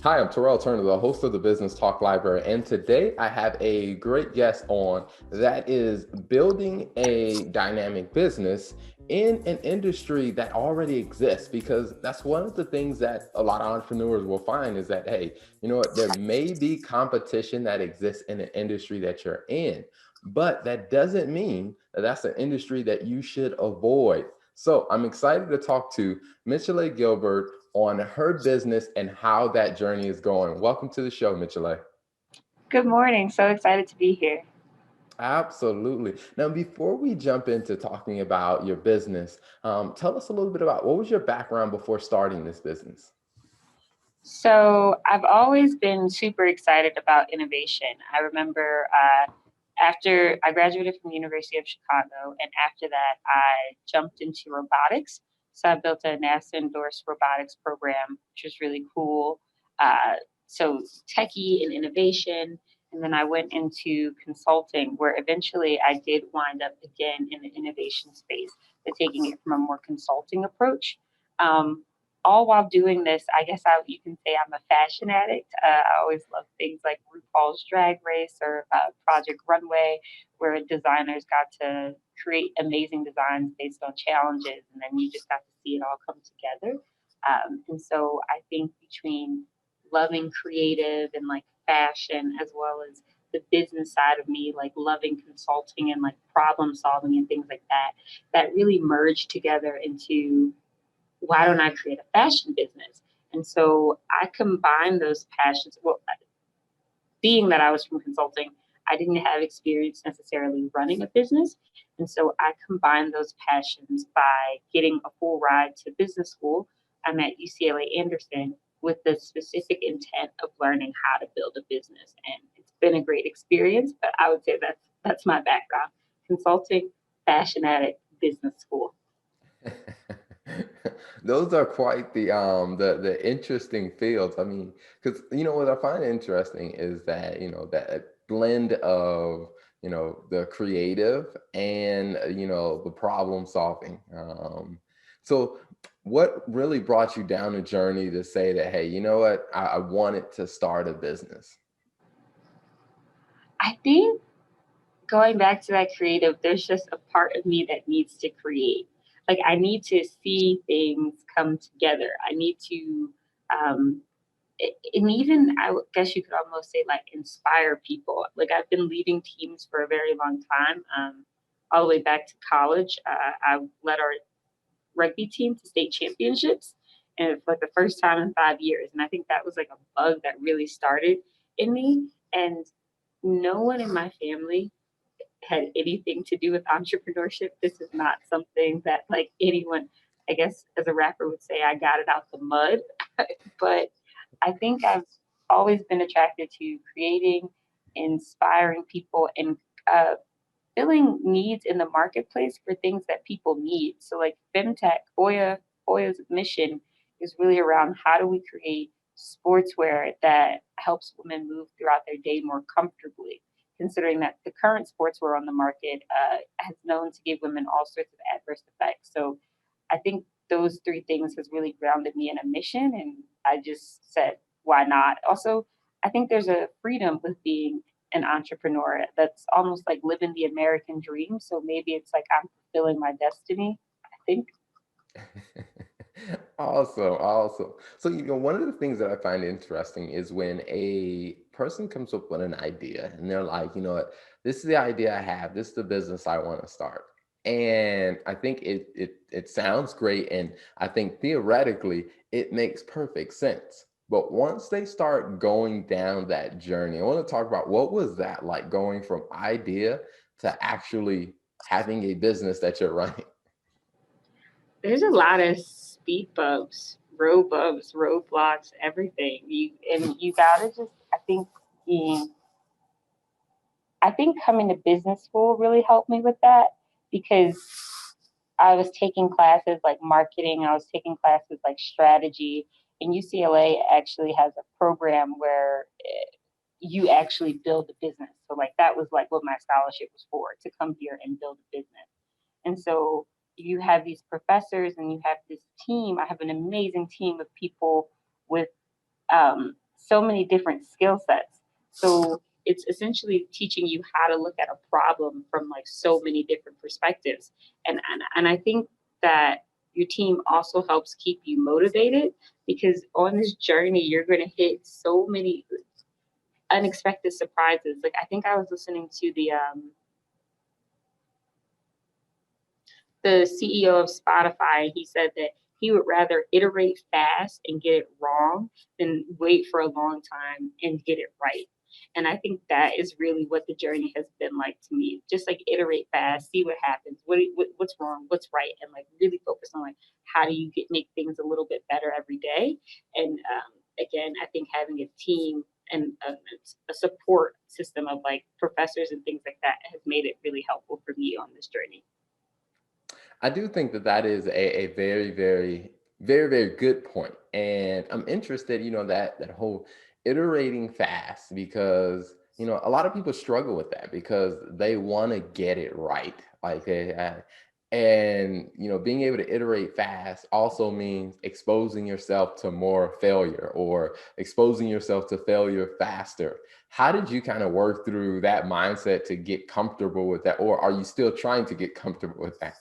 Hi, I'm Terrell Turner, the host of the Business Talk Library, and today I have a great guest on that is building a dynamic business in an industry that already exists, because that's one of the things that a lot of entrepreneurs will find is that, hey, you know what, there may be competition that exists in an industry that you're in, but that doesn't mean that that's an industry that you should avoid. So I'm excited to talk to Mitchella Gilbert on her business and how that journey is going. Welcome to the show, Mitchella. Good morning. So excited to be here. Absolutely. Now, before we jump into talking about your business, tell us a little bit about what was your background before starting this business? So, I've always been super excited about innovation. I remember after I graduated from the University of Chicago, and after that, I jumped into robotics. So, I built a NASA endorsed robotics program, which was really cool. Uh, so, techie and innovation. And then I went into consulting, where eventually I did wind up again in the innovation space, but taking it from a more consulting approach. Um, all while doing this, I guess you can say I'm a fashion addict. I always love things like RuPaul's Drag Race or Project Runway, where designers got to create amazing designs based on challenges, and then you just got to see it all come together. And so I think between loving creative and like fashion, as well as the business side of me, like loving consulting and like problem solving and things like that, that really merged together into why don't I create a fashion business? And so I combine those passions. Well, being that I was from consulting, I didn't have experience necessarily running a business. And so I combined those passions by getting a full ride to business school. I'm at UCLA Anderson with the specific intent of learning how to build a business. And it's been a great experience, but I would say that's my background. Consulting, fashion addict, business school. Those are quite the interesting fields. I mean, because you know what I find interesting is that that blend of the creative and the problem solving. So what really brought you down the journey to say that, hey, you know what, I wanted to start a business? I think going back to that creative, there's just a part of me that needs to create. Like I need to see things come together. I need to, um, and even guess you could almost say like inspire people. Like I've been leading teams for a very long time, all the way back to college. I led our rugby team to state championships, and for like the first time in 5 years. And I think that was like a bug that really started in me. And no one in my family had anything to do with entrepreneurship. This is not something that like anyone, I guess, as a rapper would say, I got it out the mud. But I think I've always been attracted to creating, inspiring people, and uh, filling needs in the marketplace for things that people need. So, like Femtech, OYA's mission is really around how do we create sportswear that helps women move throughout their day more comfortably, considering that the current sportswear on the market has known to give women all sorts of adverse effects. So, I think those three things has really grounded me in a mission, and I just said, why not? Also, I think there's a freedom with being an entrepreneur that's almost like living the American dream. So maybe it's like I'm fulfilling my destiny, I think. Awesome, awesome. So, one of the things that I find interesting is when a person comes up with an idea and they're like, you know what, this is the idea I have, this is the business I want to start. And I think it sounds great. And I think theoretically it makes perfect sense. But once they start going down that journey, I want to talk about what was that like going from idea to actually having a business that you're running. There's a lot of speed bumps, roadblocks, everything. You gotta just being I think coming to business school really helped me with that because I was taking classes like marketing, I was taking classes like strategy, and UCLA actually has a program where you actually build a business. So like that was like what my scholarship was for, to come here and build a business. And so you have these professors and you have this team. I have an amazing team of people with so many different skill sets. So it's essentially teaching you how to look at a problem from like so many different perspectives. And I think that your team also helps keep you motivated, because on this journey you're going to hit so many unexpected surprises. Like I think I was listening to the CEO of Spotify. He said that he would rather iterate fast and get it wrong than wait for a long time and get it right. And I think that is really what the journey has been like to me. Just like iterate fast, see what happens, what's wrong, what's right, and like really focus on like how do you make things a little bit better every day. And again, I think having a team and a support system of like professors and things like that has made it really helpful for me on this journey. I do think that that is a very, very, very, very good point. And I'm interested, that whole iterating fast, because, a lot of people struggle with that because they want to get it right. Like and, being able to iterate fast also means exposing yourself to more failure or exposing yourself to failure faster. How did you kind of work through that mindset to get comfortable with that? Or are you still trying to get comfortable with that?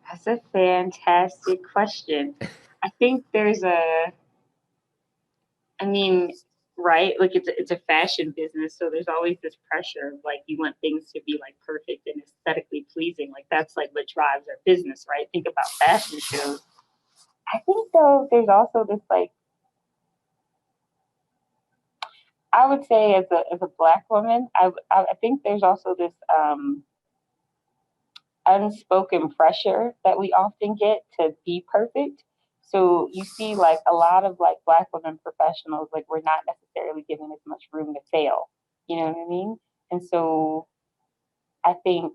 That's a fantastic question. I think I mean, right? Like it's a fashion business, so there's always this pressure of like you want things to be like perfect and aesthetically pleasing. Like that's like what drives our business, right? Think about fashion shows. I think though there's also this like, I would say as a black woman, I think there's also this unspoken pressure that we often get to be perfect. So you see like a lot of like black women professionals, like we're not necessarily given as much room to fail. You know what I mean? And so I think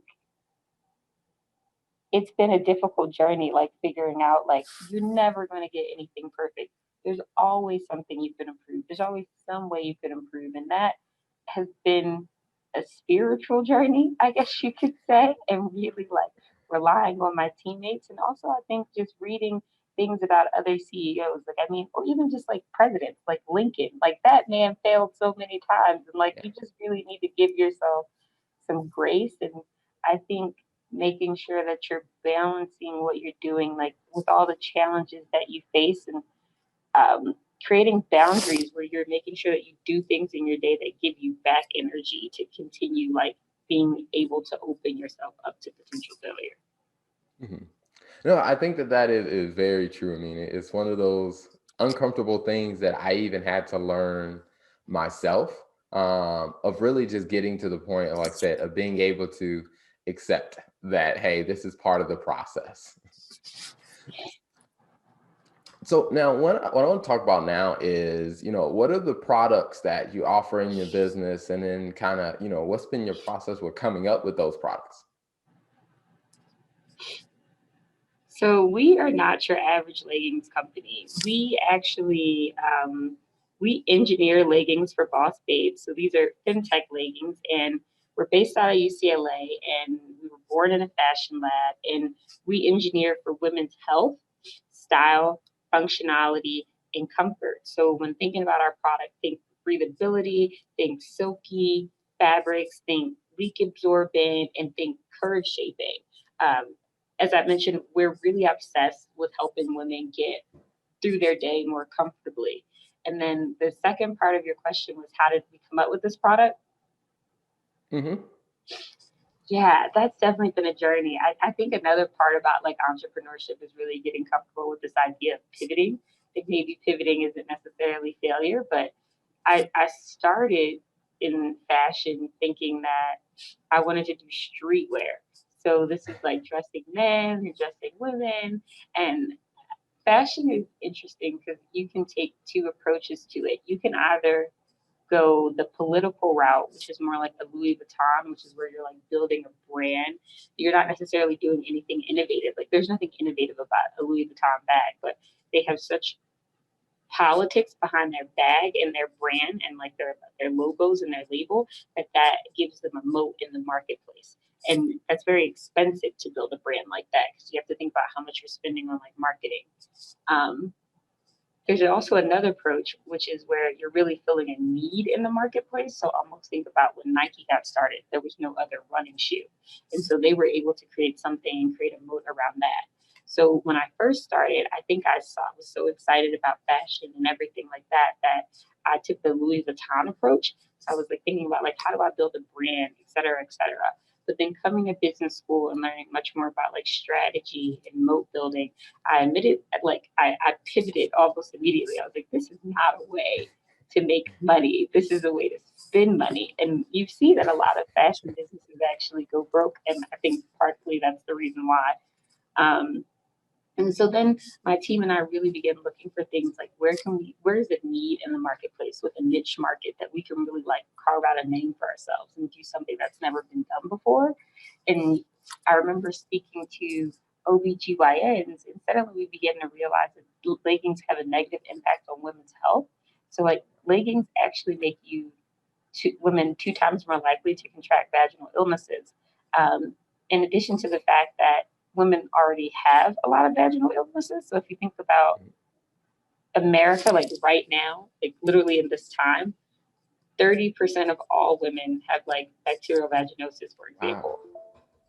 it's been a difficult journey, like figuring out like you're never going to get anything perfect. There's always something you can improve. There's always some way you could improve. And that has been a spiritual journey, I guess you could say, and really like relying on my teammates. And also, I think just reading things about other CEOs, like, I mean, or even just like presidents, like Lincoln, like that man failed so many times. And like, you just really need to give yourself some grace. And I think making sure that you're balancing what you're doing, like with all the challenges that you face, and creating boundaries where you're making sure that you do things in your day that give you back energy to continue like being able to open yourself up to potential failure. Mhm. No, I think that that is very true. I mean, it's one of those uncomfortable things that I even had to learn myself, of really just getting to the point, like I said, of being able to accept that, hey, this is part of the process. So now, what I want to talk about now is, what are the products that you offer in your business, and then kind of, what's been your process with coming up with those products? So we are not your average leggings company. We actually we engineer leggings for Boss Babes. So these are Femtech leggings, and we're based out of UCLA, and we were born in a fashion lab, and we engineer for women's health, style, functionality, and comfort. So when thinking about our product, think breathability, think silky fabrics, think leak absorbent, and think curve shaping. Um, as I mentioned, we're really obsessed with helping women get through their day more comfortably. And then the second part of your question was, how did we come up with this product? Hmm. Yeah, that's definitely been a journey. I think another part about like entrepreneurship is really getting comfortable with this idea of pivoting. I think maybe pivoting isn't necessarily failure, but I started in fashion thinking that I wanted to do streetwear. So this is like dressing men and dressing women. And fashion is interesting because you can take two approaches to it. You can either go the political route, which is more like a Louis Vuitton, which is where you're like building a brand. You're not necessarily doing anything innovative. Like there's nothing innovative about a Louis Vuitton bag, but they have such politics behind their bag and their brand and like their logos and their label that gives them a moat in the marketplace. And that's very expensive to build a brand like that because you have to think about how much you're spending on like marketing. Um, there's also another approach, which is where you're really filling a need in the marketplace. So almost think about when Nike got started, there was no other running shoe. And so they were able to create something and create a moat around that. So when I first started, I think I was so excited about fashion and everything like that, that I took the Louis Vuitton approach. So I was like thinking about like, how do I build a brand, et cetera, et cetera. But then coming to business school and learning much more about like strategy and moat building, I admitted like I pivoted almost immediately. I was like, this is not a way to make money. This is a way to spend money. And you see that a lot of fashion businesses actually go broke. And I think partly that's the reason why. Um, and so then my team and I really began looking for things like where is it need in the marketplace with a niche market that we can really like carve out a name for ourselves and do something that's never been done before. And I remember speaking to OBGYNs, and suddenly we began to realize that leggings have a negative impact on women's health. So like leggings actually make women 2 times more likely to contract vaginal illnesses. In addition to the fact that women already have a lot of vaginal illnesses. So if you think about America, like right now, like literally in this time, 30% of all women have like bacterial vaginosis, for Wow. example.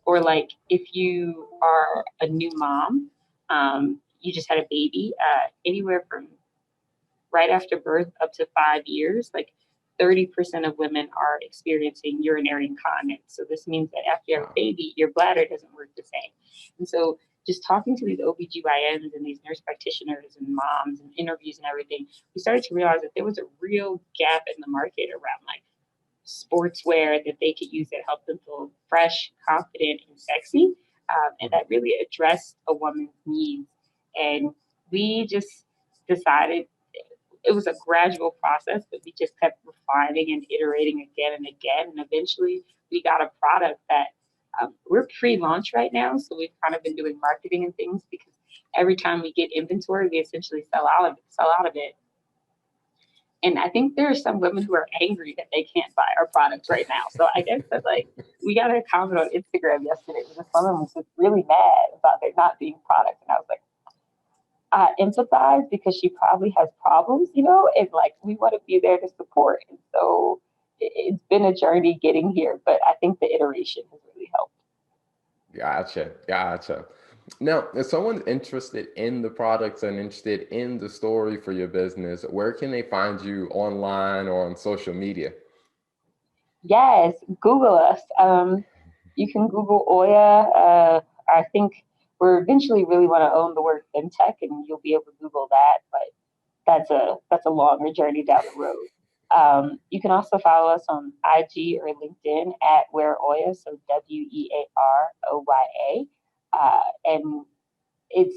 Or like if you are a new mom, you just had a baby, anywhere from right after birth up to 5 years, like 30% of women are experiencing urinary incontinence. So this means that after you have a Wow. baby, your bladder doesn't work the same. And so just talking to these OBGYNs and these nurse practitioners and moms and interviews and everything, we started to realize that there was a real gap in the market around like sportswear that they could use that helped them feel fresh, confident, and sexy. And that really addressed a woman's needs. And we just decided it was a gradual process, but we just kept refining and iterating again and again. And eventually we got a product that we're pre-launch right now. So we've kind of been doing marketing and things because every time we get inventory, we essentially sell out of it. And I think there are some women who are angry that they can't buy our products right now. So I guess that like we got a comment on Instagram yesterday. This woman was just really mad about there not being products. And I was like, I empathize because she probably has problems, and like we want to be there to support. And so it's been a journey getting here, but I think the iteration has really helped. Gotcha. Gotcha. Now, if someone's interested in the products and interested in the story for your business, where can they find you online or on social media? Yes, Google us. You can Google OYA. I think we're eventually really want to own the word Femtech, and you'll be able to Google that. But that's a longer journey down the road. You can also follow us on IG or LinkedIn at Where Oya, so WEAROYA. And it's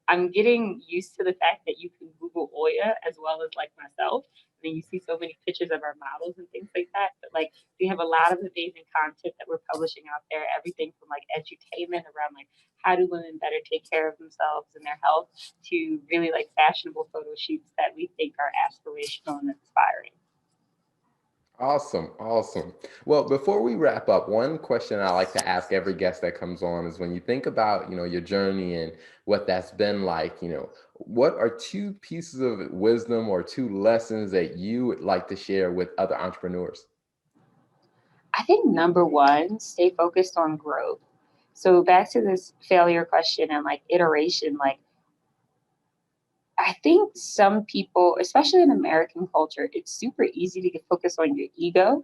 I'm getting used to the fact that you can Google Oya as well as like myself. I mean, you see so many pictures of our models and things like that. But like, we have a lot of amazing content that we're publishing out there. Everything from like edutainment around like how do women better take care of themselves and their health to really like fashionable photo shoots that we think are aspirational and inspiring. Awesome, awesome. Well, before we wrap up, one question I like to ask every guest that comes on is when you think about, your journey and what that's been like, what are two pieces of wisdom or two lessons that you would like to share with other entrepreneurs? I think number one, stay focused on growth. So back to this failure question and like iteration, like I think some people, especially in American culture, it's super easy to get focused on your ego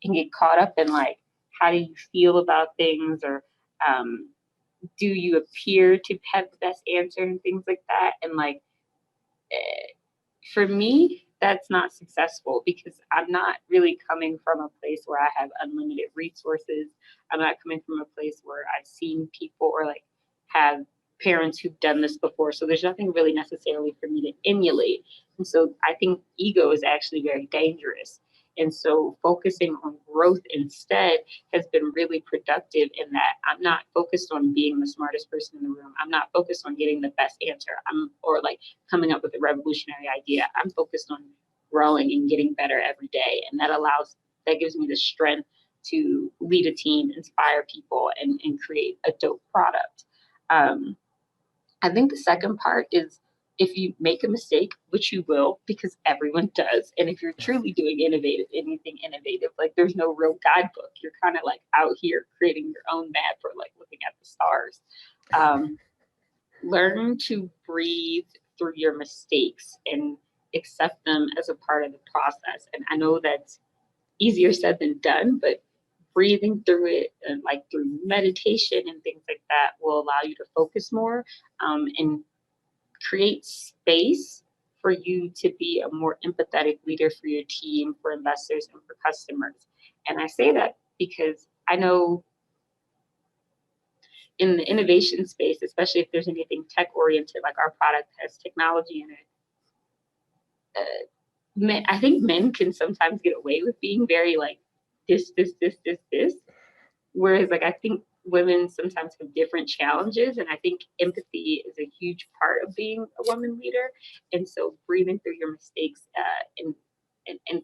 and get caught up in like, how do you feel about things or um, do you appear to have the best answer and things like that. And like, for me, that's not successful because I'm not really coming from a place where I have unlimited resources. I'm not coming from a place where I've seen people or like have parents who've done this before. So there's nothing really necessarily for me to emulate. And so I think ego is actually very dangerous. And so focusing on growth instead has been really productive in that I'm not focused on being the smartest person in the room. I'm not focused on getting the best answer. Or like coming up with a revolutionary idea. I'm focused on growing and getting better every day. And that gives me the strength to lead a team, inspire people, and create a dope product. Um, I think the second part is if you make a mistake, which you will, because everyone does, and if you're truly doing anything innovative, like there's no real guidebook. You're kind of like out here creating your own map or like looking at the stars. Learn to breathe through your mistakes and accept them as a part of the process. And I know that's easier said than done, but breathing through it and like through meditation and things like that will allow you to focus more, and create space for you to be a more empathetic leader for your team, for investors, and for customers. And I say that because I know in the innovation space, especially if there's anything tech oriented, like our product has technology in it, I think men can sometimes get away with being very like this. Whereas like I think women sometimes have different challenges, and I think empathy is a huge part of being a woman leader. And so breathing through your mistakes, and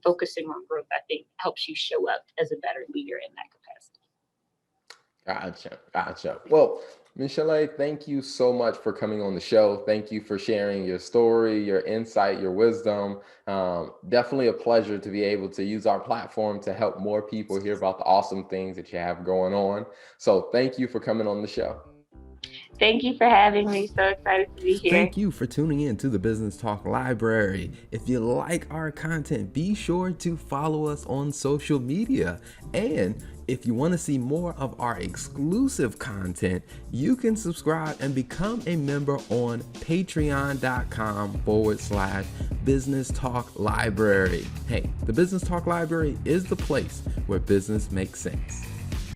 focusing on growth, I think helps you show up as a better leader in that capacity. Gotcha. Well, Mitchella, thank you so much for coming on the show. Thank you for sharing your story, your insight, your wisdom. Definitely a pleasure to be able to use our platform to help more people hear about the awesome things that you have going on. So thank you for coming on the show. Thank you for having me. So excited to be here. Thank you for tuning in to the Business Talk Library. If you like our content, be sure to follow us on social media. And if you want to see more of our exclusive content, you can subscribe and become a member on patreon.com/Business Talk Library. Hey, the Business Talk Library is the place where business makes sense.